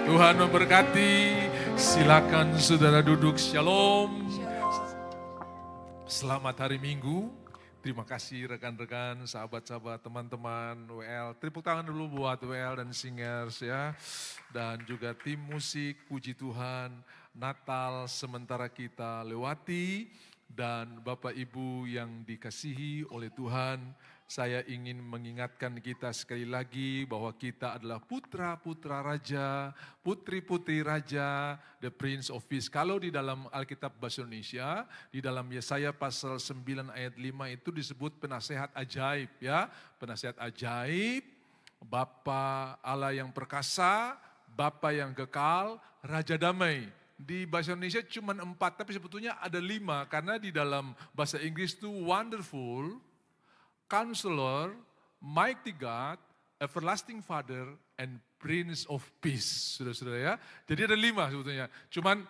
Tuhan memberkati. Silakan saudara duduk. Shalom. Selamat hari Minggu. Terima kasih rekan-rekan, sahabat-sahabat, teman-teman WL. Tepuk tangan dulu buat WL dan singers ya. Dan juga tim musik, puji Tuhan. Natal sementara kita lewati. Dan Bapak Ibu yang dikasihi oleh Tuhan, saya ingin mengingatkan kita sekali lagi bahwa kita adalah putra-putra raja, putri-putri raja, the Prince of Peace. Kalau di dalam Alkitab Bahasa Indonesia, di dalam Yesaya pasal 9 ayat 5 itu disebut penasehat ajaib ya. Penasehat ajaib, Bapa Allah yang perkasa, Bapa yang kekal, Raja damai. Di bahasa Indonesia cuma 4, tapi sebetulnya ada 5. Karena di dalam bahasa Inggris itu wonderful, Counselor, Mighty God, Everlasting Father, and Prince of Peace. Saudara-saudara ya. Jadi ada 5 sebetulnya. Cuman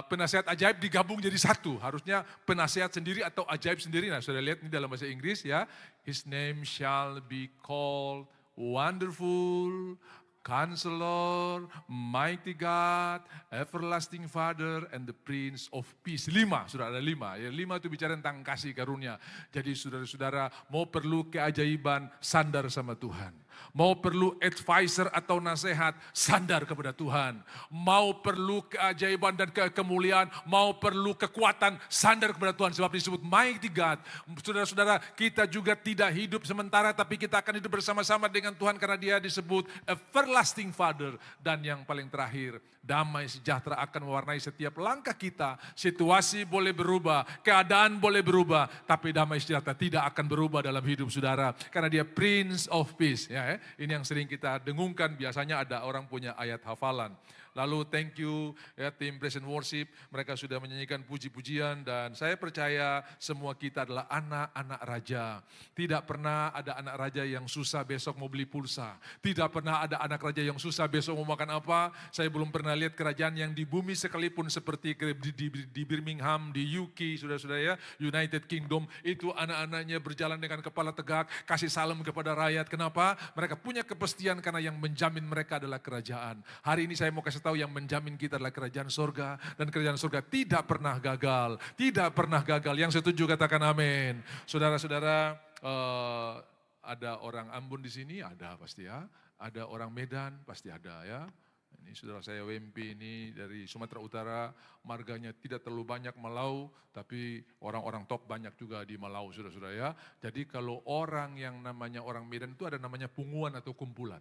penasihat ajaib digabung jadi 1. Harusnya penasihat sendiri atau ajaib sendiri. Nah saudara lihat ini dalam bahasa Inggris ya. His name shall be called Wonderful, Counselor, Mighty God, Everlasting Father, and the Prince of Peace. 5, sudah ada 5. Ya, 5 itu bicara tentang kasih karunia. Jadi saudara-saudara mau perlu keajaiban, sandar sama Tuhan. Mau perlu advisor atau nasihat, sandar kepada Tuhan. Mau perlu keajaiban dan kemuliaan, mau perlu kekuatan, sandar kepada Tuhan. Sebab disebut Mighty God. Saudara-saudara, kita juga tidak hidup sementara, tapi kita akan hidup bersama-sama dengan Tuhan karena Dia disebut Everlasting Father. Dan yang paling terakhir, damai sejahtera akan mewarnai setiap langkah kita. Situasi boleh berubah, keadaan boleh berubah, tapi damai sejahtera tidak akan berubah dalam hidup saudara. Karena Dia Prince of Peace. Ya, ini yang sering kita dengungkan, biasanya ada orang punya ayat hafalan. Lalu thank you ya tim Praise and Worship, mereka sudah menyanyikan puji-pujian dan saya percaya semua kita adalah anak-anak raja. Tidak pernah ada anak raja yang susah besok mau beli pulsa. Tidak pernah ada anak raja yang susah besok mau makan apa. Saya belum pernah lihat kerajaan yang di bumi sekalipun seperti di Birmingham, di UK, saudara-saudara ya, United Kingdom, itu anak-anaknya berjalan dengan kepala tegak, kasih salam kepada rakyat. Kenapa? Mereka punya kepastian karena yang menjamin mereka adalah kerajaan. Hari ini saya mau kasih tahu yang menjamin kita adalah kerajaan surga. Dan kerajaan surga tidak pernah gagal. Tidak pernah gagal. Yang setuju katakan amin. Saudara-saudara, ada orang Ambon di sini? Ada pasti ya. Ada orang Medan? Pasti ada ya. Ini saudara saya WMP ini dari Sumatera Utara, marganya tidak terlalu banyak Malau, tapi orang-orang top banyak juga di Malau saudara-saudara ya. Jadi kalau orang yang namanya orang Medan itu ada namanya punguan atau kumpulan.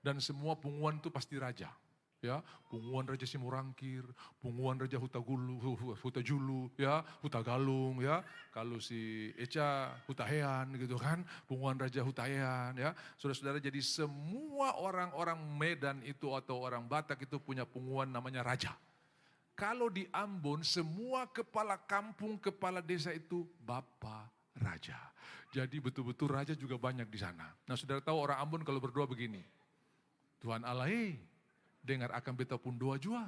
Dan semua punguan itu pasti raja. Ya, punguan Raja Simorangkir, punguan Raja Hutajulu, ya, Hutagalung, ya. Kalau si Eca Hutahean gitu kan, punguan Raja Hutahean, ya. Saudara-saudara, jadi semua orang-orang Medan itu atau orang Batak itu punya punguan namanya raja. Kalau di Ambon semua kepala kampung, kepala desa itu Bapak Raja. Jadi betul-betul raja juga banyak di sana. Nah, saudara tahu orang Ambon kalau berdoa begini, Tuhan Allah, dengar akan beta pun doa jua.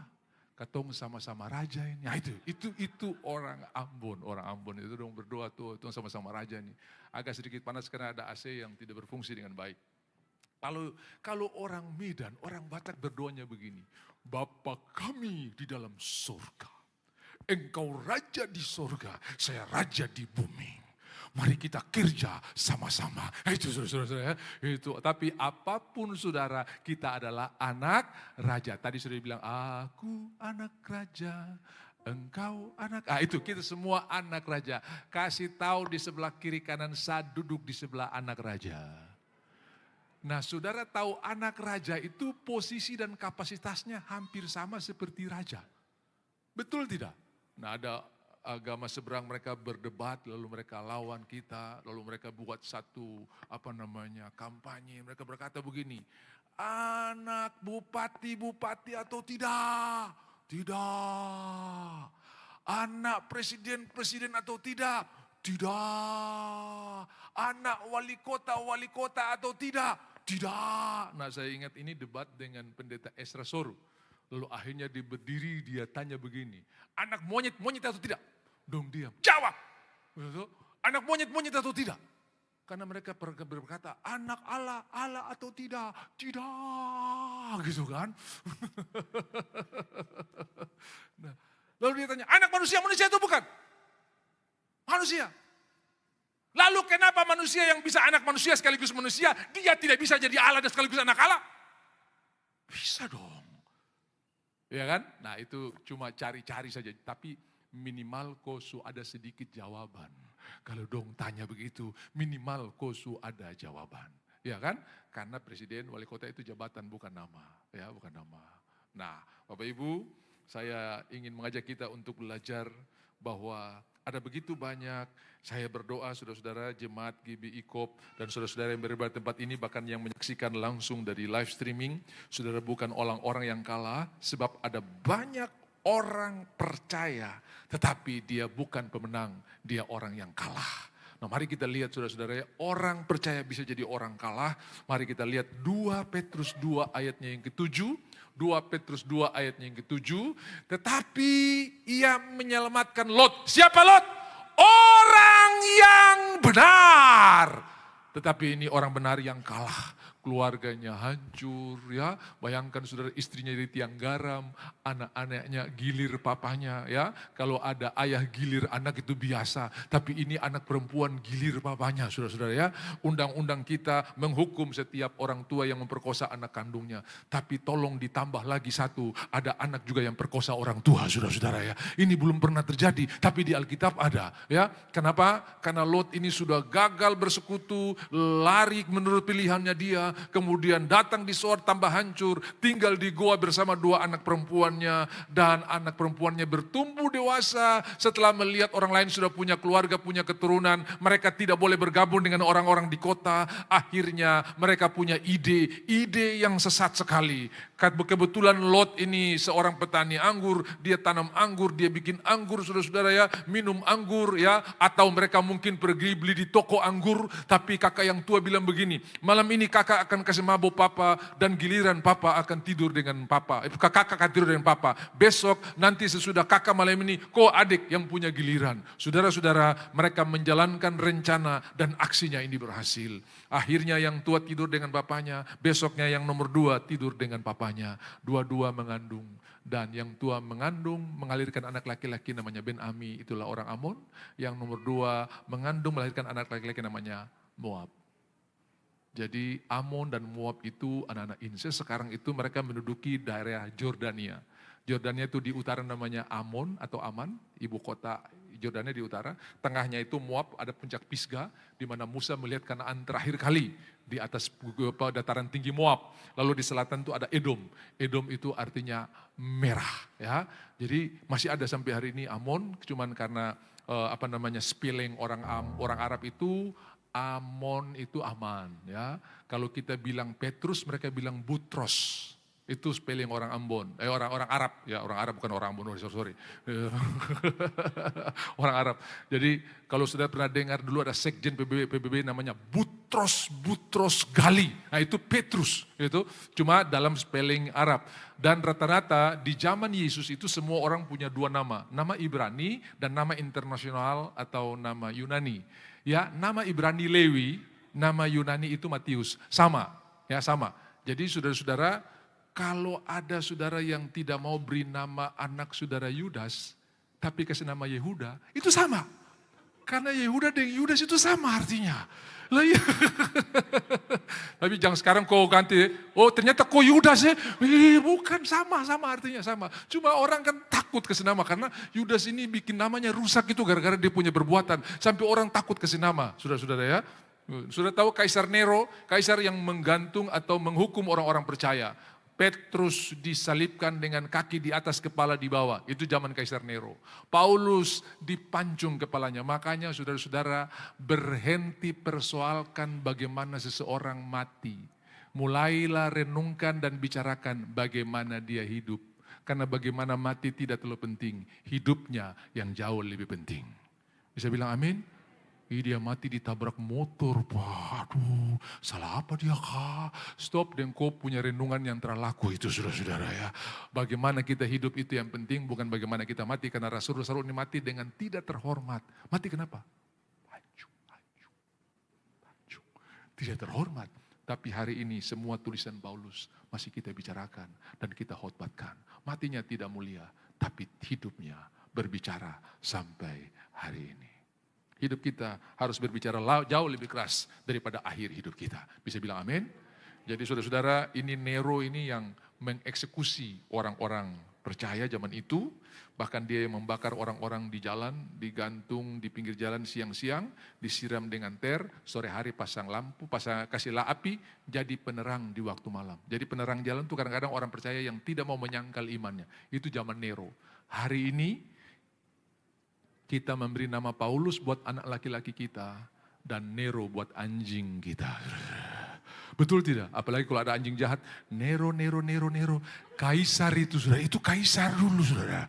Katong sama-sama raja ini. Nah, itu orang Ambon itu dong berdoa tuh sama-sama raja nih. Agak sedikit panas karena ada AC yang tidak berfungsi dengan baik. Kalau orang Medan, orang Batak berdoanya begini. Bapa kami di dalam surga. Engkau raja di surga, saya raja di bumi. Mari kita kerja sama-sama. Itu saudara-saudara. Itu. Tapi apapun saudara, kita adalah anak raja. Tadi sudah bilang, aku anak raja, engkau anak. Itu kita semua anak raja. Kasih tahu di sebelah kiri kanan, saya duduk di sebelah anak raja. Nah saudara tahu anak raja itu posisi dan kapasitasnya hampir sama seperti raja. Betul tidak? Nah ada agama seberang mereka berdebat, lalu mereka lawan kita, lalu mereka buat satu kampanye. Mereka berkata begini, anak bupati atau tidak? Tidak. Anak presiden atau tidak? Tidak. Anak wali kota atau tidak? Tidak. Nah saya ingat ini debat dengan pendeta Esra Soru. Lalu akhirnya dia berdiri, dia tanya begini, anak monyet atau tidak? Dong diam, jawab. Anak monyet atau tidak? Karena mereka berkata, anak Allah, Allah atau tidak? Tidak, gitu kan. Nah, lalu dia tanya, anak manusia, manusia itu bukan? Manusia. Lalu kenapa manusia yang bisa anak manusia sekaligus manusia, dia tidak bisa jadi Allah dan sekaligus anak Allah? Bisa dong. Ya kan? Nah itu cuma cari-cari saja, tapi minimal kosu ada sedikit jawaban. Kalau dong tanya begitu, minimal kosu ada jawaban. Ya kan? Karena presiden, wali kota itu jabatan bukan nama. Ya, bukan nama. Nah, Bapak Ibu, saya ingin mengajak kita untuk belajar bahwa ada begitu banyak, saya berdoa saudara-saudara jemaat GB IKOP dan saudara-saudara yang berada di tempat ini, bahkan yang menyaksikan langsung dari live streaming, saudara bukan orang-orang yang kalah, sebab ada banyak orang percaya, tetapi dia bukan pemenang, dia orang yang kalah. Nah mari kita lihat saudara-saudara, orang percaya bisa jadi orang kalah. Mari kita lihat 2 Petrus 2 ayatnya yang ke-7. 2 Petrus 2 ayatnya yang ke-7. Tetapi ia menyelamatkan Lot. Siapa Lot? Orang yang benar. Tetapi ini orang benar yang kalah. Keluarganya hancur ya. Bayangkan saudara, istrinya di tiang garam, anak-anaknya gilir papanya ya. Kalau ada ayah gilir anak itu biasa, tapi ini anak perempuan gilir papanya saudara-saudara ya. Undang-undang kita menghukum setiap orang tua yang memperkosa anak kandungnya. Tapi tolong ditambah lagi satu, ada anak juga yang perkosa orang tua saudara-saudara ya. Ini belum pernah terjadi, tapi di Alkitab ada ya. Kenapa? Karena Lot ini sudah gagal bersekutu, lari menurut pilihannya dia, kemudian datang di Soar tambah hancur, tinggal di goa bersama 2 anak perempuannya, dan anak perempuannya bertumbuh dewasa setelah melihat orang lain sudah punya keluarga, punya keturunan, mereka tidak boleh bergabung dengan orang-orang di kota, akhirnya mereka punya ide yang sesat sekali. Kebetulan Lot ini seorang petani anggur, dia tanam anggur, dia bikin anggur saudara-saudara ya, minum anggur ya, atau mereka mungkin pergi beli di toko anggur, tapi kakak yang tua bilang begini, malam ini kakak akan kasih mabuk papa dan giliran papa akan tidur dengan papa, kakak akan tidur dengan papa, besok nanti sesudah kakak malam ini, kau adik yang punya giliran. Saudara-saudara, mereka menjalankan rencana dan aksinya ini berhasil. Akhirnya yang tua tidur dengan bapaknya, besoknya yang nomor 2 tidur dengan papanya. Dua-dua mengandung. Dan yang tua mengandung, mengalirkan anak laki-laki namanya Ben-Ami, itulah orang Amon. Yang nomor 2 mengandung, melahirkan anak laki-laki namanya Moab. Jadi Amon dan Moab itu anak-anak Inses, sekarang itu mereka menduduki daerah Jordania. Jordania itu di utara namanya Amon atau Aman, ibu kota Jordania di utara. Tengahnya itu Moab, ada puncak Pisgah, di mana Musa melihat Kanaan terakhir kali di atas dataran tinggi Moab. Lalu di selatan itu ada Edom. Edom itu artinya merah, ya. Jadi masih ada sampai hari ini Amon, cuman karena spelling orang Arab itu Amon itu aman, ya. Kalau kita bilang Petrus, mereka bilang Butros. Itu spelling orang Ambon, orang Arab, ya orang Arab bukan orang Ambon, sorry. Orang Arab. Jadi kalau sudah pernah dengar dulu ada sekjen PBB namanya Butros Gali, nah itu Petrus, itu cuma dalam spelling Arab. Dan rata-rata di zaman Yesus itu semua orang punya 2 nama Ibrani dan nama internasional atau nama Yunani. Ya, nama Ibrani Lewi, nama Yunani itu Matius, sama, ya sama. Jadi saudara-saudara, kalau ada saudara yang tidak mau beri nama anak saudara Yudas, tapi kasih nama Yehuda, itu sama. Karena Yehuda dan Yudas itu sama artinya. Lah iya. Tapi jangan sekarang kau ganti, oh ternyata kau Yudas ya. Bukan, sama artinya sama. Cuma orang kan takut kasih nama, karena Yudas ini bikin namanya rusak itu gara-gara dia punya perbuatan. Sampai orang takut kasih nama, saudara-saudara ya. Sudah tahu Kaisar Nero, kaisar yang menggantung atau menghukum orang-orang percaya. Petrus disalibkan dengan kaki di atas, kepala di bawah. Itu zaman Kaisar Nero. Paulus dipancung kepalanya. Makanya saudara-saudara, berhenti persoalkan bagaimana seseorang mati. Mulailah renungkan dan bicarakan bagaimana dia hidup. Karena bagaimana mati tidak terlalu penting. Hidupnya yang jauh lebih penting. Bisa bilang amin? Dia mati ditabrak motor, waduh, salah apa dia kak? Stop, dan kau punya renungan yang terlaku itu saudara-saudara ya. Bagaimana kita hidup itu yang penting, bukan bagaimana kita mati. Karena Rasul-Rasul ini mati dengan tidak terhormat. Mati kenapa? Hancur. tidak terhormat. Tapi hari ini semua tulisan Paulus masih kita bicarakan dan kita khotbatkan. Matinya tidak mulia, tapi hidupnya berbicara sampai hari ini. Hidup kita harus berbicara jauh lebih keras daripada akhir hidup kita. Bisa bilang amin? Jadi saudara-saudara, ini Nero ini yang mengeksekusi orang-orang percaya zaman itu. Bahkan dia yang membakar orang-orang di jalan, digantung di pinggir jalan siang-siang, disiram dengan ter, sore hari pasang lampu, kasihlah api, jadi penerang di waktu malam. Jadi penerang jalan itu kadang-kadang orang percaya yang tidak mau menyangkal imannya. Itu zaman Nero. Hari ini kita memberi nama Paulus buat anak laki-laki kita dan Nero buat anjing kita. Betul tidak? Apalagi kalau ada anjing jahat, Nero. Kaisar itu saudara, itu kaisar dulu saudara.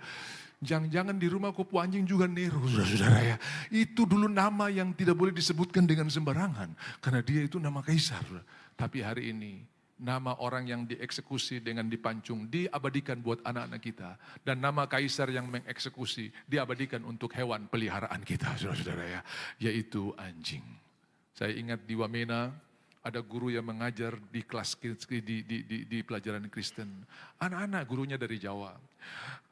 Jangan-jangan di rumah kupu anjing juga Nero, saudara-saudara ya. Itu dulu nama yang tidak boleh disebutkan dengan sembarangan. Karena dia itu nama kaisar. Tapi hari ini, nama orang yang dieksekusi dengan dipancung, diabadikan buat anak-anak kita. Dan nama kaisar yang mengeksekusi, diabadikan untuk hewan peliharaan kita, saudara-saudara ya. Yaitu anjing. Saya ingat di Wamena, ada guru yang mengajar di kelas di pelajaran Kristen. Anak-anak gurunya dari Jawa.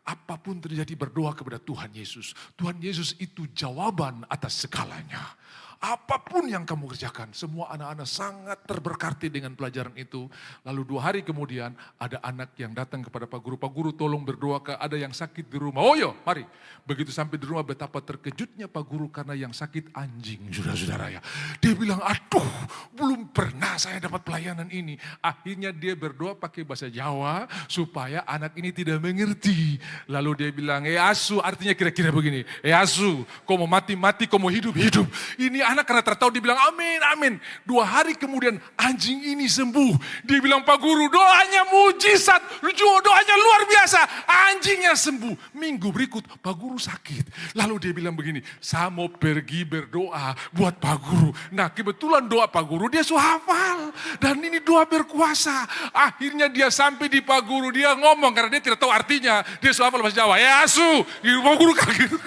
Apapun terjadi berdoa kepada Tuhan Yesus. Tuhan Yesus itu jawaban atas segalanya. Apapun yang kamu kerjakan, semua anak-anak sangat terberkati dengan pelajaran itu. Lalu 2 hari kemudian ada anak yang datang kepada Pak Guru tolong berdoa ke ada yang sakit di rumah. Oh ya, mari. Begitu sampai di rumah betapa terkejutnya Pak Guru karena yang sakit anjing, saudara-saudara ya. Dia bilang, aduh belum pernah saya dapat pelayanan ini. Akhirnya dia berdoa pakai bahasa Jawa supaya anak ini tidak mengerti. Lalu dia bilang, asu, artinya kira-kira begini. Asu, kau mau mati-mati, kau mau hidup-hidup. Ini anak karena tertawa dia bilang amin. 2 hari kemudian anjing ini sembuh. Dia bilang Pak Guru doanya mujizat, doanya luar biasa. Anjingnya sembuh. Minggu berikut Pak Guru sakit. Lalu dia bilang begini, saya mau pergi berdoa buat Pak Guru. Nah kebetulan doa Pak Guru dia sudah hafal. Dan ini doa berkuasa. Akhirnya dia sampai di Pak Guru, dia ngomong karena dia tidak tahu artinya. Dia sudah hafal bahasa Jawa. Asu, Pak Guru kaget.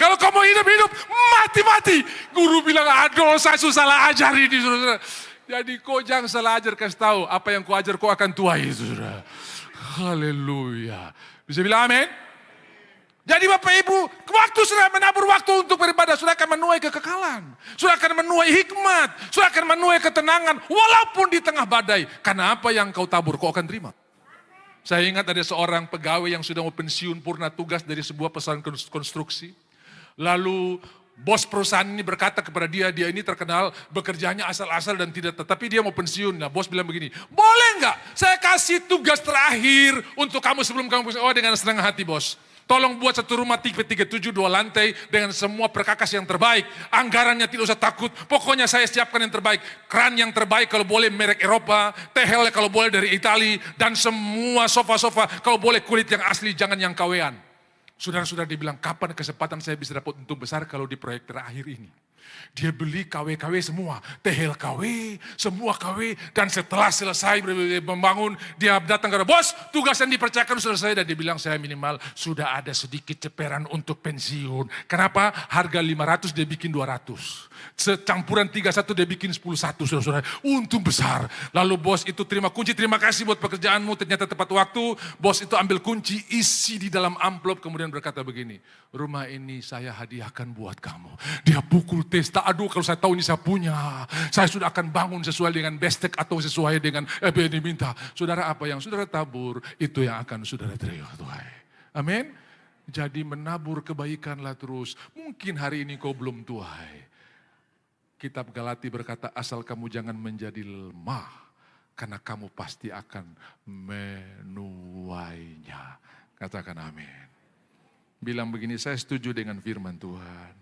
Kalau kamu hidup-hidup, mati-mati. Guru bilang, aduh saya salah ajar ini. Saudara. Jadi kau jangan salah ajar, kasih tahu. Apa yang kau ajar, kau akan tuai. Saudara. Haleluya. Bisa bilang amin? Jadi Bapak Ibu, waktu sudah menabur waktu untuk beribadah, sudah akan menuai kekekalan. Sudah akan menuai hikmat. Sudah akan menuai ketenangan. Walaupun di tengah badai. Karena apa yang kau tabur, kau akan terima. Saya ingat ada seorang pegawai yang sudah mau pensiun purna tugas dari sebuah perusahaan konstruksi. Lalu bos perusahaan ini berkata kepada dia ini terkenal bekerjanya asal-asal dan tidak, tetapi dia mau pensiun. Nah bos bilang begini, boleh nggak saya kasih tugas terakhir untuk kamu sebelum kamu pensiun? Oh dengan senang hati bos. Tolong buat satu rumah tipe 37 2 lantai dengan semua perkakas yang terbaik. Anggarannya tidak usah takut. Pokoknya saya siapkan yang terbaik. Kran yang terbaik kalau boleh merek Eropa. Tehel kalau boleh dari Italia. Dan semua sofa-sofa kalau boleh kulit yang asli, jangan yang kawean. Saudara-saudara dibilang, kapan kesempatan saya bisa dapat untung besar kalau di proyek terakhir ini. Dia beli KW-KW semua, tehel KW, semua KW. Dan setelah selesai membangun, dia datang ke bos, tugas yang dipercayakan sudah selesai. Dan dia bilang, saya minimal sudah ada sedikit ceperan untuk pensiun. Kenapa? Harga 500 dia bikin 200. Secampuran 31 dia bikin 10-1, saudara-saudara. Untung besar. Lalu bos itu terima kunci, terima kasih buat pekerjaanmu, ternyata tepat waktu. Bos itu ambil kunci, isi di dalam amplop, kemudian berkata begini, rumah ini saya hadiahkan buat kamu. Dia pukul testa, aduh kalau saya tahu ini saya punya. Saya sudah akan bangun sesuai dengan bestek atau sesuai dengan yang diminta. Saudara apa yang saudara tabur, itu yang akan saudara terima Tuhan. Amin. Jadi menabur kebaikanlah terus. Mungkin hari ini kau belum tuai. Kitab Galati berkata, asal kamu jangan menjadi lemah, karena kamu pasti akan menuainya. Katakan amin. Bilang begini, saya setuju dengan firman Tuhan.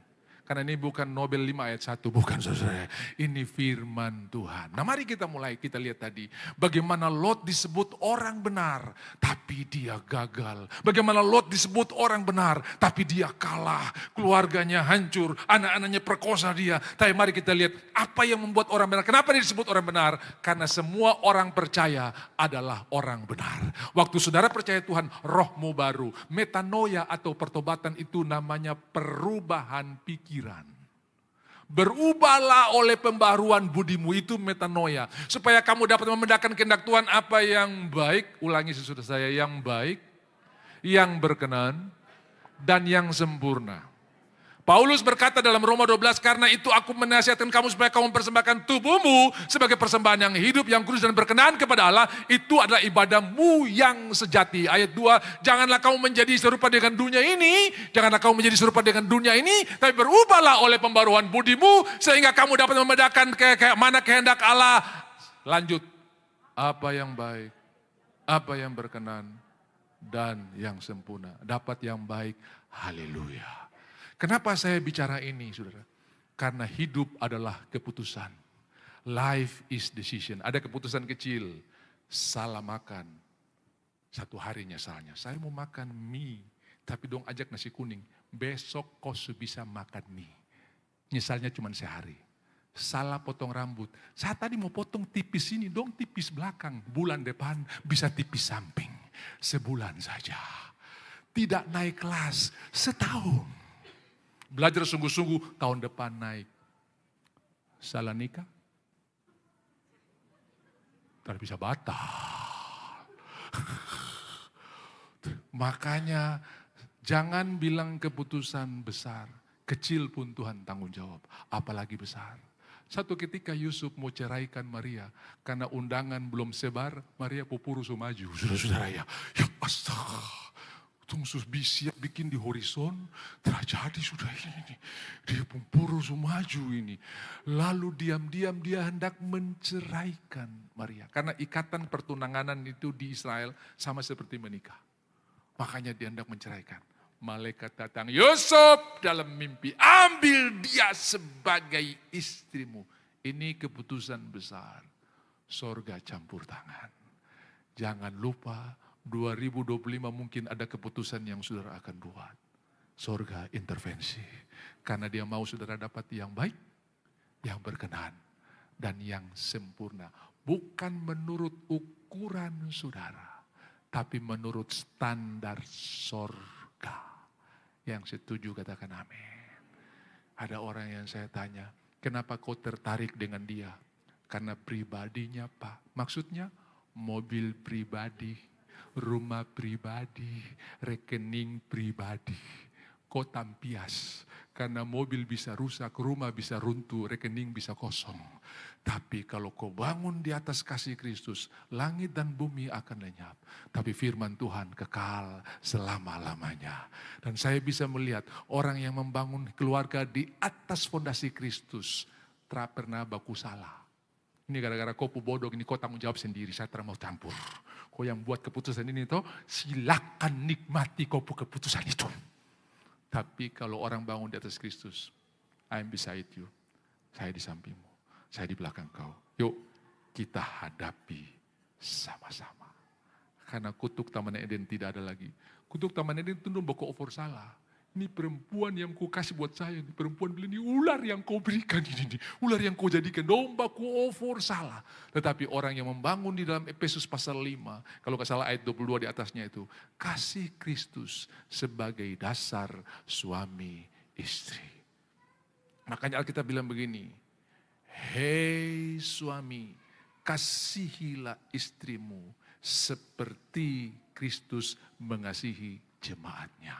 Karena ini bukan Nobel 5 ayat 1, bukan saudara. Ini firman Tuhan. Nah mari kita mulai, kita lihat tadi. Bagaimana Lot disebut orang benar, tapi dia gagal. Bagaimana Lot disebut orang benar, tapi dia kalah. Keluarganya hancur, anak-anaknya perkosa dia. Tapi mari kita lihat, apa yang membuat orang benar. Kenapa dia disebut orang benar? Karena semua orang percaya adalah orang benar. Waktu saudara percaya Tuhan, rohmu baru. Metanoia atau pertobatan itu namanya perubahan pikiran. Berubahlah oleh pembaruan budimu, itu metanoia. Supaya kamu dapat membedakan kehendak Tuhan apa yang baik, ulangi sesudah saya, yang baik, yang berkenan, dan yang sempurna. Paulus berkata dalam Roma 12, karena itu aku menasihatkan kamu supaya kamu mempersembahkan tubuhmu sebagai persembahan yang hidup, yang kudus dan berkenan kepada Allah. Itu adalah ibadahmu yang sejati. Ayat 2, janganlah kamu menjadi serupa dengan dunia ini. Janganlah kamu menjadi serupa dengan dunia ini. Tapi berubahlah oleh pembaruan budimu. Sehingga kamu dapat membedakan mana kehendak Allah. Lanjut. Apa yang baik, apa yang berkenan, dan yang sempurna. Dapat yang baik. Haleluya. Kenapa saya bicara ini, saudara? Karena hidup adalah keputusan. Life is decision. Ada keputusan kecil. Salah makan. Satu hari nyesalnya. Saya mau makan mie. Tapi dong ajak nasi kuning. Besok kau bisa makan mie. Nyesalnya cuma sehari. Salah potong rambut. Saya tadi mau potong tipis ini. Dong tipis belakang. Bulan depan bisa tipis samping. Sebulan saja. Tidak naik kelas. Setahun. Belajar sungguh-sungguh, tahun depan naik. Salah nikah? Tak bisa batal. Makanya jangan bilang keputusan besar. Kecil pun Tuhan tanggung jawab. Apalagi besar. Satu ketika Yusuf mau ceraikan Maria. Karena undangan belum sebar, Maria pupuru maju. Saudara-saudara ya. Ya astaga. Tunggu siap bikin di horizon, terjadi sudah ini. Dia pupuru maju ini. Lalu diam-diam dia hendak menceraikan Maria. Karena ikatan pertunanganan itu di Israel sama seperti menikah. Makanya dia hendak menceraikan. Malaikat datang, Yusuf dalam mimpi, ambil dia sebagai istrimu. Ini keputusan besar. Sorga campur tangan. Jangan lupa 2025 mungkin ada keputusan yang saudara akan buat. Sorga intervensi. Karena dia mau saudara dapat yang baik, yang berkenan, dan yang sempurna. Bukan menurut ukuran saudara, tapi menurut standar sorga. Yang setuju katakan amin. Ada orang yang saya tanya, kenapa kau tertarik dengan dia? Karena pribadinya Pak. Maksudnya mobil pribadi, rumah pribadi, rekening pribadi. Kau tampias, karena mobil bisa rusak, rumah bisa runtuh, rekening bisa kosong. Tapi kalau kau bangun di atas kasih Kristus, langit dan bumi akan lenyap. Tapi firman Tuhan kekal selama-lamanya. Dan saya bisa melihat orang yang membangun keluarga di atas fondasi Kristus, tak pernah baku salah. Ini gara-gara kau bodoh, ini kau tanggung jawab sendiri, saya tak mau campur. Kau yang buat keputusan ini toh, silakan nikmati kau keputusan itu. Tapi kalau orang bangun di atas Kristus, I am beside you. Saya di sampingmu, saya di belakang kau. Yuk kita hadapi sama-sama. Karena kutuk Taman Eden tidak ada lagi. Kutuk Taman Eden tunduk boko over salah. Ini perempuan yang kau kasih buat saya. Ini perempuan bilang, ini ular yang kau berikan ini. Ular yang kau jadikan domba ku over salah. Tetapi orang yang membangun di dalam Efesus pasal 5. Kalau gak salah ayat 22 di atasnya itu. Kasih Kristus sebagai dasar suami istri. Makanya Alkitab bilang begini. Hei suami, kasihilah istrimu seperti Kristus mengasihi jemaatnya.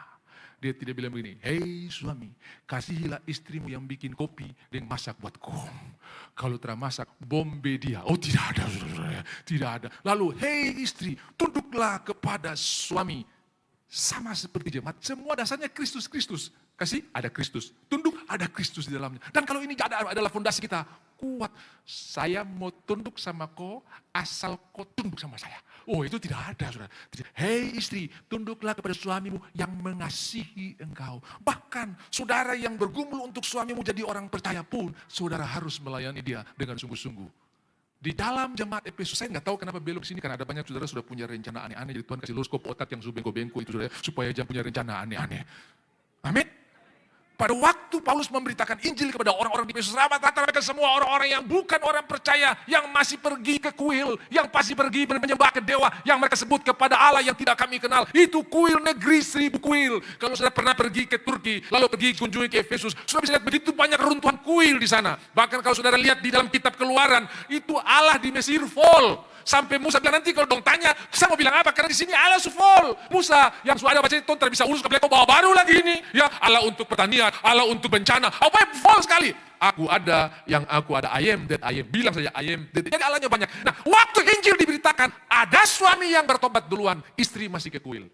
Dia tidak bilang begini, hei suami, kasihilah istrimu yang bikin kopi dan masak buatku. Kalau tidak masak, bombe dia. Oh tidak ada, tidak ada. Lalu, hei istri, tunduklah kepada suami. Sama seperti jemaat, semua dasarnya Kristus. Kasih, ada Kristus. Tunduk, ada Kristus di dalamnya. Dan kalau ini adalah fondasi kita, kuat. Saya mau tunduk sama kau, asal kau tunduk sama saya. Oh itu tidak ada, saudara. Hei istri, tunduklah kepada suamimu yang mengasihi engkau. Bahkan saudara yang bergumul untuk suamimu jadi orang percaya pun, saudara harus melayani dia dengan sungguh-sungguh. Di dalam jemaat Efesus, saya nggak tahu kenapa belok sini, karena ada banyak saudara sudah punya rencana aneh-aneh. Jadi Tuhan kasih lurus otak yang subengko-bengko itu saudara, supaya jangan punya rencana aneh-aneh. Amin. pada waktu Paulus memberitakan Injil kepada orang-orang di Efesus, rata-rata mereka semua orang-orang yang bukan orang percaya, yang masih pergi ke kuil, yang pasti pergi menyembah ke dewa, yang mereka sebut kepada Allah yang tidak kami kenal. Itu kuil negeri 1000 kuil. Kalau sudah pernah pergi ke Turki, lalu pergi kunjungi ke Efesus, sudah bisa lihat begitu banyak runtuhan kuil di sana. Bahkan kalau saudara lihat di dalam kitab Keluaran, itu Allah di Mesir full. Sampai Musa bilang, nanti kalau dong tanya, saya mau bilang apa? Karena di sini Allah full. Musa yang sudah ada baca itu tidak bisa urus, kau bawa baru lagi ini. Ya, Allah untuk pertanian, Allah untuk bencana. Apa full sekali. Aku ada, yang aku ada, I am that I am. Bilang saja I am that. Jadi Allahnya banyak. Nah, waktu Injil diberitakan, ada suami yang bertobat duluan, istri masih ke kuil.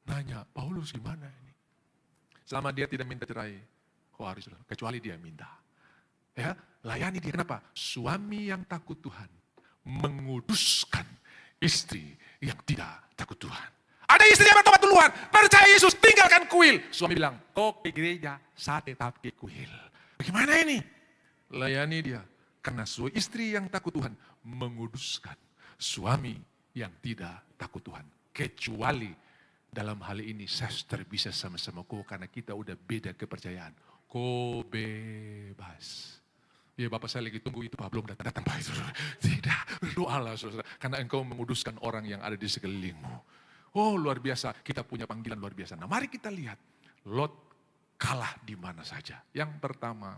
Nanya, Paulus gimana ini? Selama dia tidak minta cerai, kok harus, kecuali dia minta. Ya, layani dia. Kenapa? Suami yang takut Tuhan menguduskan istri yang tidak takut Tuhan. Ada istri yang bertobat duluan, percaya Yesus, tinggalkan kuil. Suami bilang, kok ke gereja, saya tetap ke kuil. Bagaimana ini? Layani dia. Karena istri yang takut Tuhan menguduskan suami yang tidak takut Tuhan. Kecuali dalam hal ini, sister bisa sama-sama kau, karena kita udah beda kepercayaan. Kau bebas. Ya Bapak saya lagi tunggu itu Pak, belum datang Pak itu. Tidak, berdoalah saudara. Karena engkau menguduskan orang yang ada di sekelilingmu. Oh luar biasa, kita punya panggilan luar biasa. Nah mari kita lihat, Lot kalah di mana saja. Yang pertama,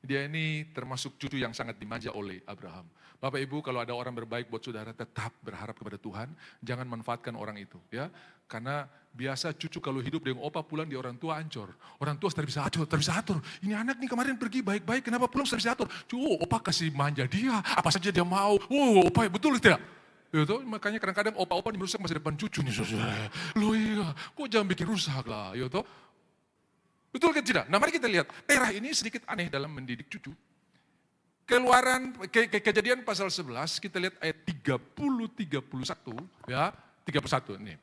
dia ini termasuk cucu yang sangat dimanja oleh Abraham. Bapak Ibu kalau ada orang berbaik buat saudara, tetap berharap kepada Tuhan. Jangan manfaatkan orang itu. Ya, karena biasa cucu kalau hidup dengan opa pulang di orang tua ancur. Orang tua tidak bisa atur. Ini anak nih kemarin pergi baik-baik, kenapa pulang tidak bisa atur? Opa kasih manja dia, apa saja dia mau. Opa betul tidak? Gitu, makanya kadang-kadang opa-opa merusak masa depan cucu nih saudara. Loh iya, kok jangan bikin rusak lah. Gitu. Betul kan tidak? Nah mari kita lihat, Terah ini sedikit aneh dalam mendidik cucu. Keluaran, kejadian pasal 11, kita lihat ayat 30-31, ya, 31 ini.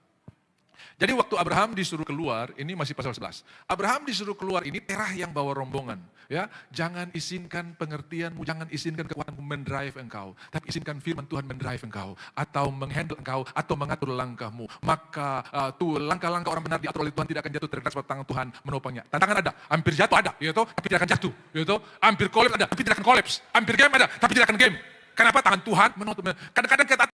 Jadi waktu Abraham disuruh keluar, ini masih pasal 11. Abraham disuruh keluar ini, Terah yang bawa rombongan. Ya, jangan izinkan pengertianmu, jangan izinkan kekuatanmu mendrive engkau. Tapi izinkan firman Tuhan mendrive engkau. Atau menghandle engkau, atau mengatur langkahmu. Maka langkah-langkah orang benar diatur oleh Tuhan tidak akan jatuh terlepas pada tangan Tuhan menopangnya. Tantangan ada, hampir jatuh ada, tapi tidak akan jatuh. Hampir kolaps ada, tapi tidak akan kolaps. Hampir game ada, tapi tidak akan game. Kenapa? Tangan Tuhan menopang. Kadang-kadang kita